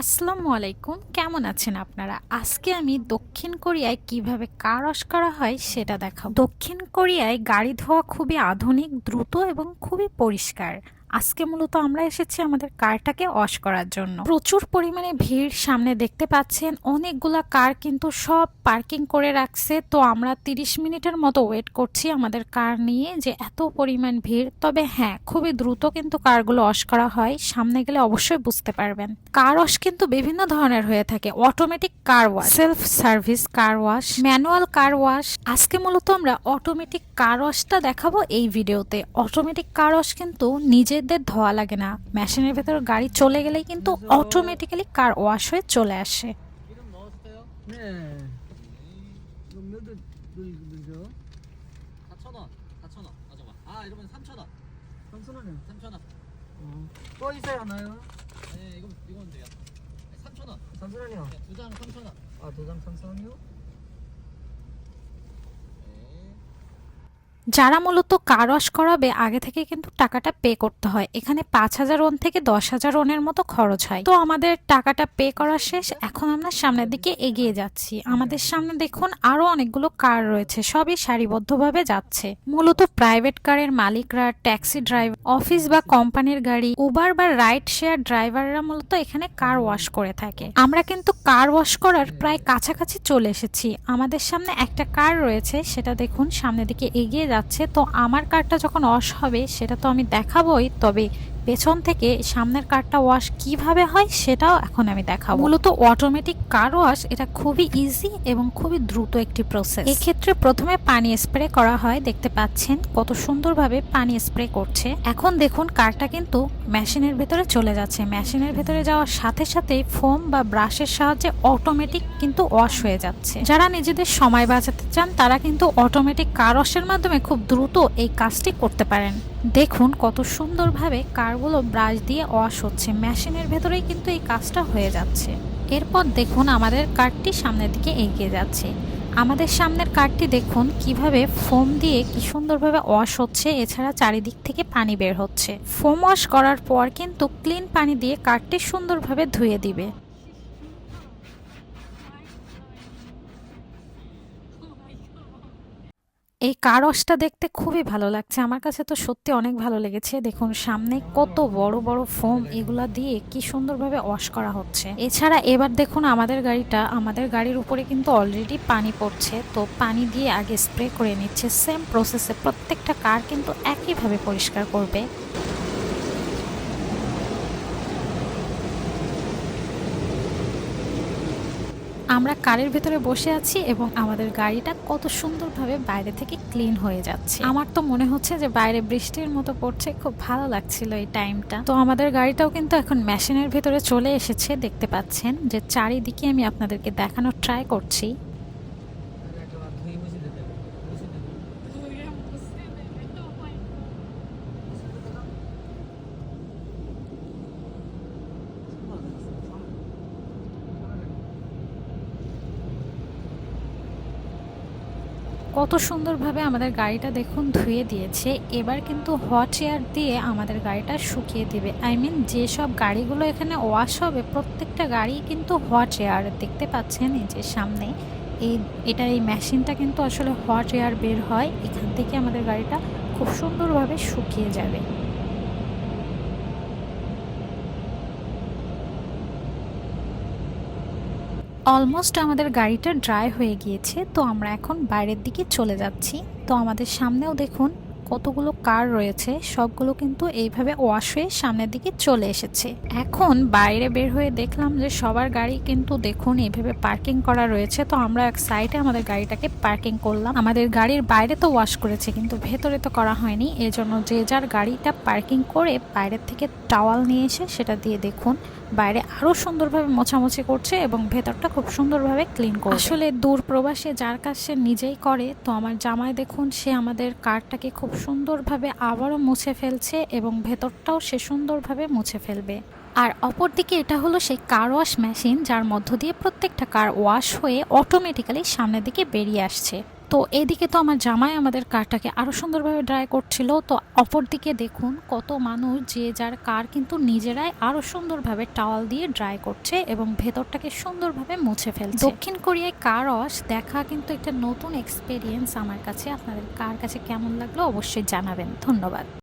আসসালামু আলাইকুম, কেমন আছেন আপনারা? আজকে আমি দক্ষিণ কোরিয়ায় কিভাবে কার ওয়াশ করা হয় সেটা দেখাবো। দক্ষিণ কোরিয়ায় গাড়ি ধোয়া খুবই আধুনিক, দ্রুত এবং খুবই পরিষ্কার। আজকে মূলত আমরা এসেছি আমাদের কারটাকে ওয়াশ করার জন্য। প্রচুর পরিমাণে ভিড়, সামনে দেখতে পাচ্ছেন অনেকগুলা কার কিন্তু সব পার্কিং করে রাখছে। তো আমরা 30 মিনিটের মতো ওয়েট করছি আমাদের কার নিয়ে, যে এত পরিমাণ ভিড়। তবে হ্যাঁ, খুবই দ্রুত কিন্তু কারগুলো ওয়াশ করা হয়, সামনে গেলে অবশ্যই বুঝতে পারবেন। কার ওয়াশ কিন্তু বিভিন্ন ধরনের হয়ে থাকে। Automatic car wash, self service car wash, manual car wash. আজকে মূলত আমরা অটোমেটিক কার ওয়াশটা দেখাবো এই ভিডিওতে। অটোমেটিক কার ওয়াশ কিন্তু নিজেদের ধোয়া লাগে না, মেশিনের ভেতর গাড়ি চলে গেলেই কিন্তু অটোমেটিক্যালি কার ওয়াশ হয়ে চলে আসে। 기름 넣었어요? 네. 그럼 몇원 넣죠? 4,000원. 4,000원. 맞아봐. 아, 이러면 3,000원. 3,000원이요. 3,000원. 또 있어요, 하나요? 네, 이건 돼요. 3,000원. 3,000원이요. 네, 두장 3,000원. 아, 도장 3,000원이요? 네. যারা মূলত কার ওয়াশ করাবে আগে থেকে কিন্তু টাকাটা পে করতে হয়। এখানে 5,000 ওন থেকে 10,000 ওনের মতো খরচ হয়। তো আমাদের টাকাটা পে করা শেষ, এখন আমরা সামনের দিকে এগিয়ে যাচ্ছি। আমাদের সামনে দেখুন আরো অনেকগুলো কার রয়েছে, সবই সারিবদ্ধভাবে যাচ্ছে। মূলত প্রাইভেট কারের মালিকরা, ট্যাক্সি ড্রাইভার, অফিস বা কোম্পানির গাড়ি, উবার বা রাইড শেয়ার ড্রাইভাররা মূলত এখানে কার ওয়াশ করে থাকে। আমরা কিন্তু কার ওয়াশ করার প্রায় কাছাকাছি চলে এসেছি। আমাদের সামনে একটা কার রয়েছে, সেটা দেখুন সামনের দিকে এগিয়ে যাচ্ছে। তো আমার কারটা যখন ওয়াশ হবে সেটা তো আমি দেখাবোই, তবে পেছন থেকে সামনের কারটা ওয়াশ কিভাবে হয় সেটাও এখন আমি দেখাবো। মূলত অটোমেটিক কার ওয়াশ এটা খুবই ইজি এবং খুবই দ্রুত একটি প্রসেস। এক্ষেত্রে প্রথমে পানি স্প্রে করা হয়, দেখতে পাচ্ছেন কত সুন্দরভাবে পানি স্প্রে করছে। এখন দেখুন কারটা কিন্তু মেশিনের ভেতরে চলে যাচ্ছে। মেশিনের ভেতরে যাওয়ার সাথে সাথেই ফোম বা ব্রাশের সাহায্যে অটোমেটিক কিন্তু ওয়াশ হয়ে যাচ্ছে। যারা নিজেদের সময় বাঁচাতে চান তারা কিন্তু অটোমেটিক কার ওয়াশের মাধ্যমে খুব দ্রুত এই কাজটি করতে পারেন। দেখুন কত সুন্দরভাবে কারগুলো ব্রাশ দিয়ে ওয়াশ হচ্ছে, মেশিনের ভেতরেই কিন্তু এই কাজটা হয়ে যাচ্ছে। এরপর দেখুন আমাদের কারটি সামনের দিকে এগিয়ে যাচ্ছে। আমাদের সামনের কারটি দেখুন কিভাবে ফোম দিয়ে কি সুন্দরভাবে ওয়াশ হচ্ছে, এছাড়া চারিদিক থেকে পানি বের হচ্ছে। ফোম ওয়াশ করার পর কিন্তু ক্লিন পানি দিয়ে কারটি সুন্দরভাবে ধুয়ে দিবে। এই কার ওয়াশটা দেখতে খুবই ভালো লাগছে, আমার কাছে তো সত্যি অনেক ভালো লেগেছে। দেখুন সামনে কত বড় বড় ফোম, এগুলা দিয়ে কি সুন্দরভাবে ওয়াশ করা হচ্ছে। এছাড়া এবার দেখুন আমাদের গাড়ির উপরে কিন্তু অলরেডি পানি পড়ছে, তো পানি দিয়ে আগে স্প্রে করে নিচ্ছে। সেম প্রসেসে প্রত্যেকটা কার কিন্তু একইভাবে পরিষ্কার করবে। আমরা কারের ভেতরে বসে আছি এবং আমাদের গাড়িটা কত সুন্দরভাবে বাইরে থেকে ক্লিন হয়ে যাচ্ছে। আমার তো মনে হচ্ছে যে বাইরে বৃষ্টির মতো পড়ছে, খুব ভালো লাগছিল এই টাইমটা। তো আমাদের গাড়িটাও কিন্তু এখন মেশিনের ভেতরে চলে এসেছে, দেখতে পাচ্ছেন যে চারিদিকে আমি আপনাদেরকে দেখানোর ট্রাই করছি। কত সুন্দরভাবে আমাদের গাড়িটা দেখুন ধুয়ে দিয়েছে। এবার কিন্তু হট এয়ার দিয়ে আমাদের গাড়িটা শুকিয়ে দিবে। যেসব গাড়িগুলো এখানে ওয়াশ হবে প্রত্যেকটা গাড়ি কিন্তু হট এয়ার, দেখতে পাচ্ছেন এই যে সামনে এই মেশিনটা কিন্তু আসলে হট এয়ার বের হয়, এখান থেকে আমাদের গাড়িটা খুব সুন্দরভাবে শুকিয়ে যাবে। অলমোস্ট আমাদের গাড়িটা ড্রাই হয়ে গিয়েছে, তো আমরা এখন বাইরের দিকে চলে যাচ্ছি। তো আমাদের সামনেও দেখুন কতগুলো কার রয়েছে, সবগুলো কিন্তু এইভাবে ওয়াশ হয়ে সামনের দিকে চলে এসেছে। এখন বাইরে বের হয়ে দেখলাম যে সবার গাড়ি কিন্তু দেখুন এইভাবে পার্কিং করা রয়েছে। তো আমরা এক সাইডে আমাদের গাড়িটাকে পার্কিং করলাম। আমাদের গাড়ির বাইরে তো ওয়াশ করেছে কিন্তু ভেতরে তো করা হয়নি, এজন্য যে যার গাড়িটা পার্কিং করে বাইরের থেকে টাওয়াল নিয়ে এসে সেটা দিয়ে দেখুন বাইরে আরো সুন্দরভাবে মোছামুছি করছে এবং ভেতরটা খুব সুন্দরভাবে ক্লিন করছে। আসলে দূর প্রবাসে যার কাজ সে নিজেই করে। তো আমার জামাই দেখুন সে আমাদের কারটাকে খুব সুন্দরভাবে আবারও মুছে ফেলছে এবং ভেতরটাও সে সুন্দরভাবে মুছে ফেলবে। আর অপরদিকে এটা হলো সেই কার ওয়াশ মেশিন, যার মধ্য দিয়ে প্রত্যেকটা কার ওয়াশ হয়ে অটোমেটিক্যালি সামনের দিকে বেরিয়ে আসছে। তো এদিকে তো আমার জামাই আমাদের কারটাকে আরো সুন্দরভাবে ড্রাই করছিল। তো অপরদিকে দেখুন কত মানুষ যে যার কার কিন্তু নিজেরাই আরো সুন্দরভাবে টাওয়াল দিয়ে ড্রাই করছে এবং ভেতরটাকে সুন্দরভাবে মুছে ফেলছে। দক্ষিণ কোরিয়ায় কার ওয়াশ দেখা কিন্তু একটা নতুন এক্সপেরিয়েন্স আমার কাছে। আপনাদের কার কাছে কেমন লাগলো অবশ্যই জানাবেন। ধন্যবাদ।